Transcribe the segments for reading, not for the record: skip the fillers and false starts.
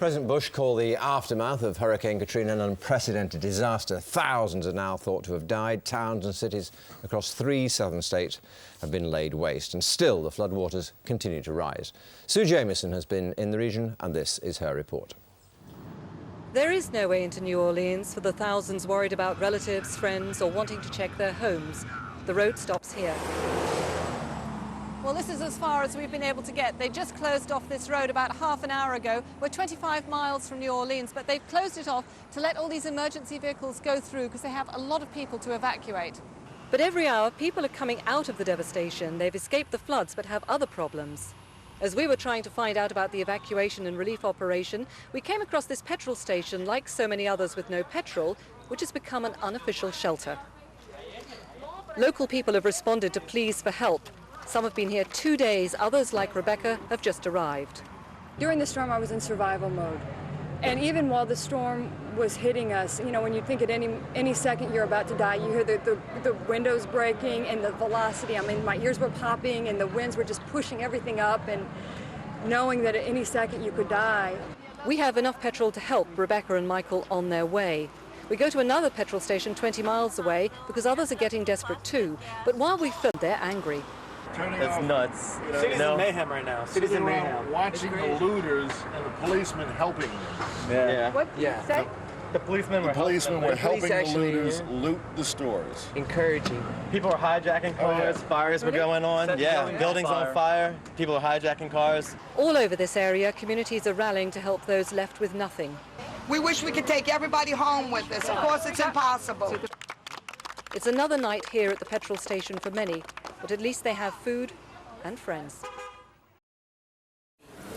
President Bush called the aftermath of Hurricane Katrina an unprecedented disaster. Thousands are now thought to have died. Towns and cities across 3 southern states have been laid waste, and still the floodwaters continue to rise. Sue Jamieson has been in the region, and this is her report. There is no way into New Orleans for the thousands worried about relatives, friends, or wanting to check their homes. The road stops here. Well, this is as far as we've been able to get. They just closed off this road about half an hour ago. We're 25 miles from New Orleans, but they've closed it off to let all these emergency vehicles go through because they have a lot of people to evacuate. But every hour, people are coming out of the devastation. They've escaped the floods but have other problems. As we were trying to find out about the evacuation and relief operation, we came across this petrol station, like so many others with no petrol, which has become an unofficial shelter. Local people have responded to pleas for help. Some have been here 2 days, others, like Rebecca, have just arrived. During the storm, I was in survival mode. And even while the storm was hitting us, you know, when you think at any second you're about to die, you hear the windows breaking and the velocity. I mean, my ears were popping and the winds were just pushing everything up, and knowing that at any second you could die. We have enough petrol to help Rebecca and Michael on their way. We go to another petrol station 20 miles away because others are getting desperate too. But while we film, they're angry. That's nuts. City's in mayhem right now. City's in mayhem. Watching the looters and the policemen helping them. Yeah. What did you say? The policemen were helping the looters loot the stores. encouraging. People are hijacking cars. Fires were going on. Yeah, buildings on fire. People are hijacking cars. All over this area, communities are rallying to help those left with nothing. We wish we could take everybody home with us. Of course, it's impossible. It's another night here at the petrol station for many, but at least they have food and friends.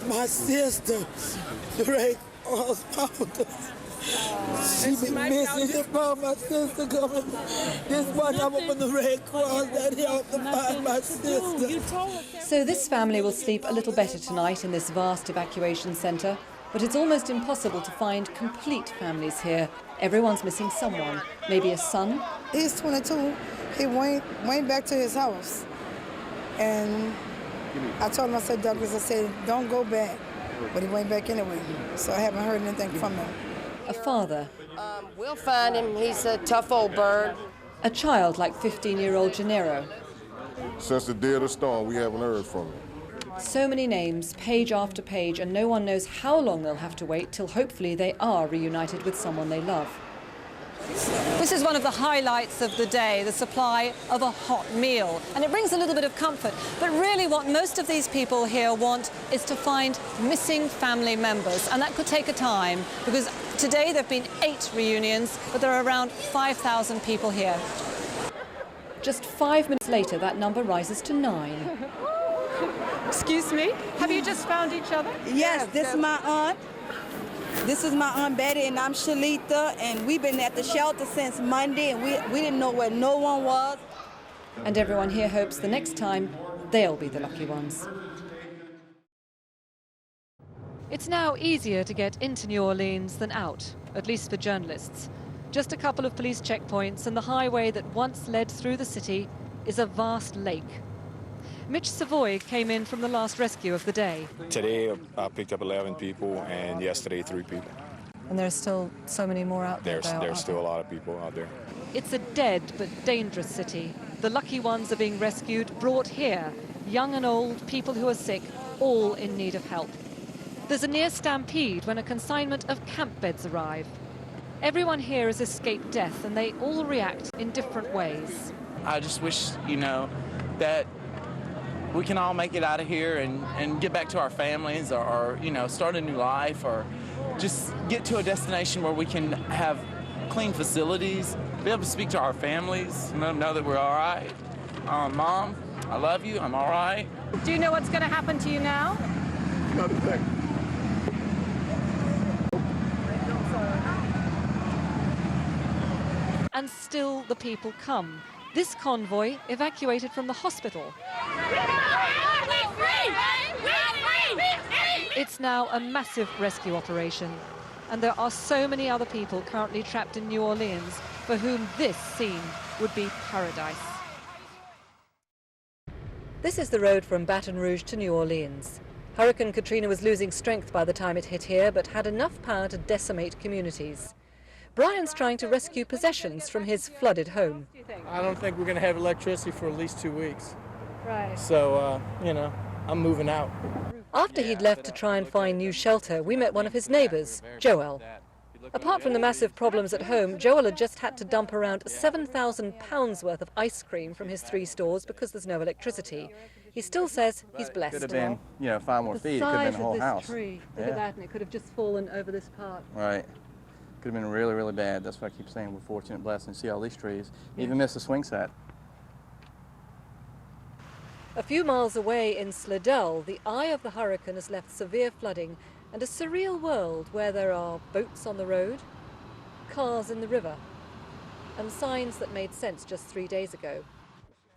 My sister, Ray, she been missing the phone. My sister coming. This one, I'm up on the Red Cross that helped to find my sister. So this family will sleep a little better tonight in this vast evacuation centre, but it's almost impossible to find complete families here. Everyone's missing someone, maybe a son. He's 22. He went back to his house. And I told him, I said, Douglas, I said, don't go back. But he went back anyway. So I haven't heard anything from him. A father. We'll find him. He's a tough old bird. A child like 15-year-old Gennaro. Since the day of the storm, we haven't heard from him. So many names, page after page, and no one knows how long they'll have to wait till hopefully they are reunited with someone they love. This is one of the highlights of the day, the supply of a hot meal. And it brings a little bit of comfort. But really what most of these people here want is to find missing family members. And that could take a time, because today there have been 8 reunions, but there are around 5,000 people here. Just 5 minutes later, that number rises to 9. Excuse me? Have you just found each other? Yes, this is my aunt. This is my Aunt Betty, and I'm Shalita, and we've been at the shelter since Monday, and we didn't know where no one was. And everyone here hopes the next time they'll be the lucky ones. It's now easier to get into New Orleans than out, at least for journalists. Just a couple of police checkpoints, and the highway that once led through the city is a vast lake. Mitch Savoy came in from the last rescue of the day. Today I picked up 11 people, and yesterday 3 people. And there's still so many more out there. There's still a lot of people out there. It's a dead but dangerous city. The lucky ones are being rescued, brought here. Young and old, people who are sick, all in need of help. There's a near stampede when a consignment of camp beds arrive. Everyone here has escaped death, and they all react in different ways. I just wish, you know, that we can all make it out of here and get back to our families, or you know, start a new life, or just get to a destination where we can have clean facilities, be able to speak to our families, and let them know that we're all right. Mom, I love you, I'm all right. Do you know what's going to happen to you now? Not a thing. And still the people come. This convoy evacuated from the hospital. It's now a massive rescue operation, and there are so many other people currently trapped in New Orleans for whom this scene would be paradise. This is the road from Baton Rouge to New Orleans. Hurricane Katrina was losing strength by the time it hit here, but had enough power to decimate communities. Brian's trying to rescue possessions from his flooded home. I don't think we're going to have electricity for at least 2 weeks. Right. So, I'm moving out. After he'd left to try and find new shelter, we met one of his neighbours, Joel. Apart from the massive problems at home, Joel had just had to dump around £7,000 worth of ice cream from his 3 stores because there's no electricity. He still says he's blessed. Could have been, 5 more feet. It could have been a whole house. Tree. Look at that, and it could have just fallen over this part. Right. Could have been really, really bad. That's what I keep saying. We're fortunate, blessed, and see all these trees. Even miss the swing set. A few miles away in Slidell, the eye of the hurricane has left severe flooding and a surreal world where there are boats on the road, cars in the river, and signs that made sense just 3 days ago.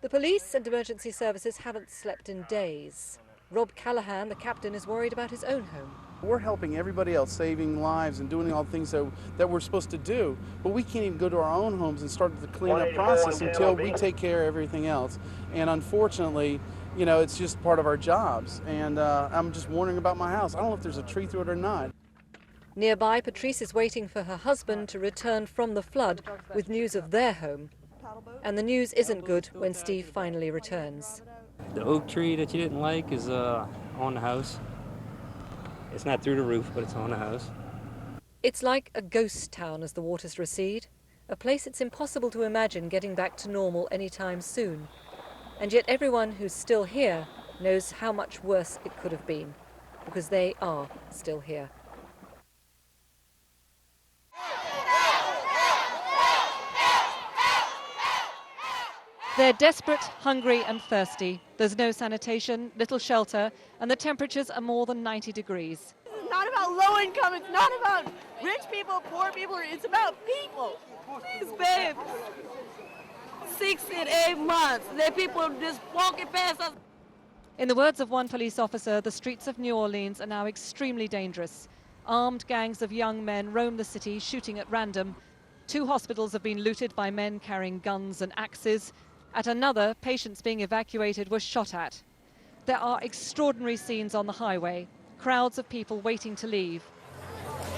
The police and emergency services haven't slept in days. Rob Callahan, the captain, is worried about his own home. We're helping everybody else, saving lives and doing all the things that we're supposed to do, but we can't even go to our own homes and start the cleanup process until we take care of everything else. And unfortunately, it's just part of our jobs. And I'm just wondering about my house. I don't know if there's a tree through it or not. Nearby, Patrice is waiting for her husband to return from the flood with news of their home. And the news isn't good when Steve finally returns. The oak tree that you didn't like is on the house. It's not through the roof, but it's on the house. It's like a ghost town as the waters recede, a place it's impossible to imagine getting back to normal anytime soon. And yet everyone who's still here knows how much worse it could have been, because they are still here. They're desperate, hungry and thirsty. There's no sanitation, little shelter, and the temperatures are more than 90 degrees. It's not about low income, it's not about rich people, poor people, it's about people. Please, babe. 6 and 8 months, the people just walking past us. In the words of one police officer, the streets of New Orleans are now extremely dangerous. Armed gangs of young men roam the city, shooting at random. 2 hospitals have been looted by men carrying guns and axes. At another, patients being evacuated were shot at. There are extraordinary scenes on the highway, crowds of people waiting to leave.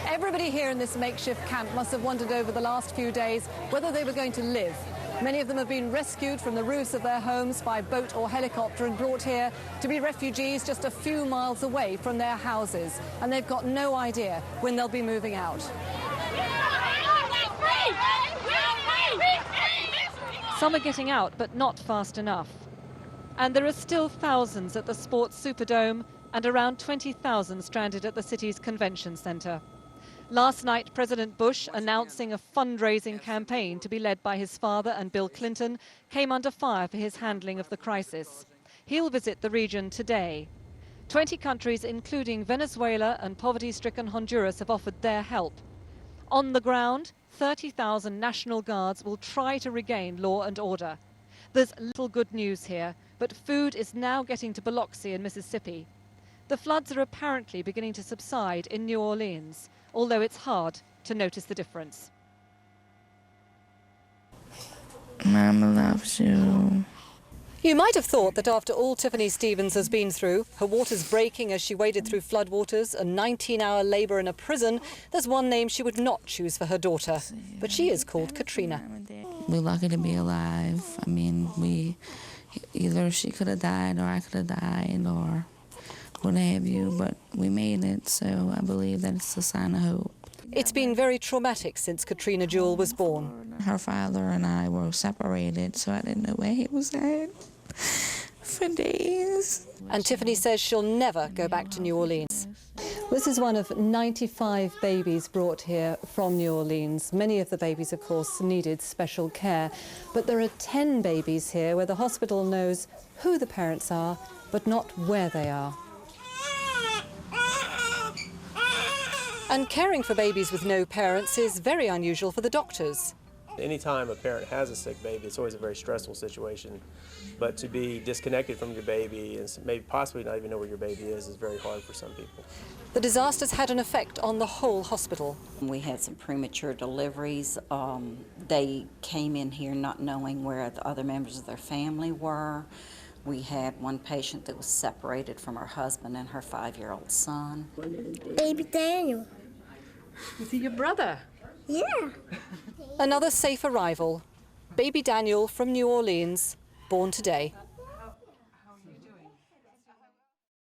Everybody here in this makeshift camp must have wondered over the last few days whether they were going to live. Many of them have been rescued from the roofs of their homes by boat or helicopter and brought here to be refugees just a few miles away from their houses. And they've got no idea when they'll be moving out. Some are getting out, but not fast enough. And there are still thousands at the Sports Superdome and around 20,000 stranded at the city's convention centre. Last night, President Bush, announcing a fundraising campaign to be led by his father and Bill Clinton, came under fire for his handling of the crisis. He'll visit the region today. 20 countries, including Venezuela and poverty-stricken Honduras, have offered their help. On the ground, 30,000 National Guards will try to regain law and order. There's little good news here, but food is now getting to Biloxi in Mississippi. The floods are apparently beginning to subside in New Orleans, although it's hard to notice the difference. Mama loves you. You might have thought that after all Tiffany Stevens has been through, her waters breaking as she waded through floodwaters, a 19-hour labour in a prison, there's one name she would not choose for her daughter. But she is called Katrina. We're lucky to be alive. I mean, either she could have died or I could have died or what have you, but we made it, so I believe that it's a sign of hope. It's been very traumatic since Katrina Jewell was born. Her father and I were separated, so I didn't know where he was at for days. And Tiffany says she'll never go back to New Orleans. This is one of 95 babies brought here from New Orleans. Many of the babies, of course, needed special care. But there are 10 babies here where the hospital knows who the parents are, but not where they are. And caring for babies with no parents is very unusual for the doctors. Anytime a parent has a sick baby, it's always a very stressful situation. But to be disconnected from your baby and maybe possibly not even know where your baby is very hard for some people. The disaster's had an effect on the whole hospital. We had some premature deliveries. They came in here not knowing where the other members of their family were. We had one patient that was separated from her husband and her 5-year-old son. Baby Daniel. Is he your brother? Yeah. Another safe arrival. Baby Daniel from New Orleans, born today.